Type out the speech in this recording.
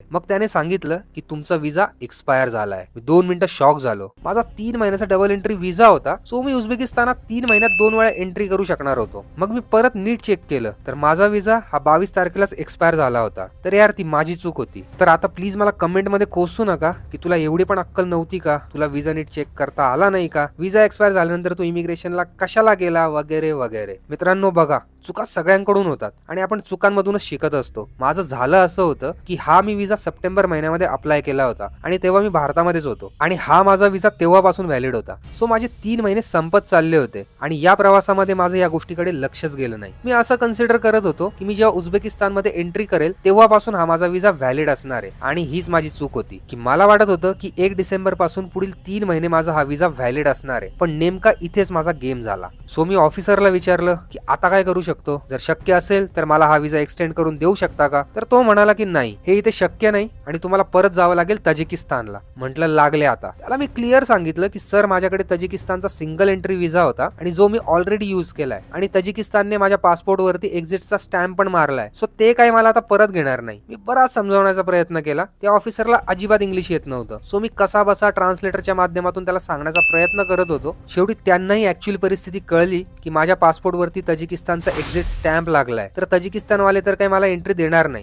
मग त्याने सांगितलं की तुमचा विजा एक्सपायर झालाय. मी 2 मिनिटं शॉक झालो. माझा 3 महिन्याचा डबल एंट्री विजा होता, सो मी उझबेकिस्तानात 3 महिन्यात 2 वेळा एंट्री करू शकणार होतो. मग मी परत नीट चेक केलं तर माझा विजा हा 22 तारखेलाच एक्सपायर झाला होता. तर यार ती माझी चूक होती. तर आता प्लीज मला कमेंट मध्ये कोसू नका की तुला एवढी पण अक्कल नव्हती का, तुला विजा नीट चेक करता आला नाही का, विजा एक्सपायर झाल्यानंतर तू इमिग्रेशनला कशाला गेला वगैरे वगैरे. मित्रांनो बघा, चुका सगळ्यांकडून होतात आणि आपण चुकांमधूनच शिकत असतो. माझं झालं असं होतं की हा मी विजा सप्टेंबर महिन्यामध्ये अप्लाय केला होता आणि तेव्हा मी भारतामध्येच होतो आणि हा माझा विजा तेव्हापासून व्हॅलिड होता. सो माझे 3 महिने संपत चालले होते आणि या प्रवासामध्ये माझं या गोष्टीकडे लक्षच गेलं नाही. मी असं कन्सिडर करत होतो की मी जेव्हा उझबेकिस्तानमध्ये एंट्री करेल तेव्हापासून हा माझा विजा व्हॅलिड असणार आहे आणि हीच माझी चूक होती की मला वाटत होतं की 1 डिसेंबर पासून पुढील 3 महिने माझा हा विजा व्हॅलिड असणार आहे. पण नेमका इथेच माझा गेम झाला. सो मी ऑफिसरला विचारलं की आता काय करू शकतो, जर शक्य असेल तर मला हा विजा एक्सटेंड करून देऊ शकता का. तर तो म्हणाला की नाही, हे इथे शक्य नाही आणि तुम्हाला परत जावं लागेल तजिकिस्तानला. म्हटलं लागले आता. त्याला मी क्लिअर सांगितलं की सर माझ्याकडे तजिकिस्तानचा सिंगल एंट्री विजा होता आणि जो मी ऑलरेडी यूज केलाय आणि तजिकिस्तानने माझ्या पासपोर्टवरती एक्झिटचा स्टॅम्प पण मारलाय, सो ते काय मला आता परत घेणार नाही. मी बराच समजावण्याचा प्रयत्न केला. त्या ऑफिसरला अजिबात इंग्लिश येत नव्हतं, सो मी कसा बसा ट्रान्सलेटरच्या माध्यमातून त्याला सांगण्याचा प्रयत्न करत होतो. शेवटी त्यांनाही ऍक्च्युअल परिस्थिती कळली की माझ्या पासपोर्टवरती तजिकिस्तानचा एक्झिट स्टॅम्प लागलाय, तर तजिकिस्तानवाले तर काही मला एंट्री देणार नाही.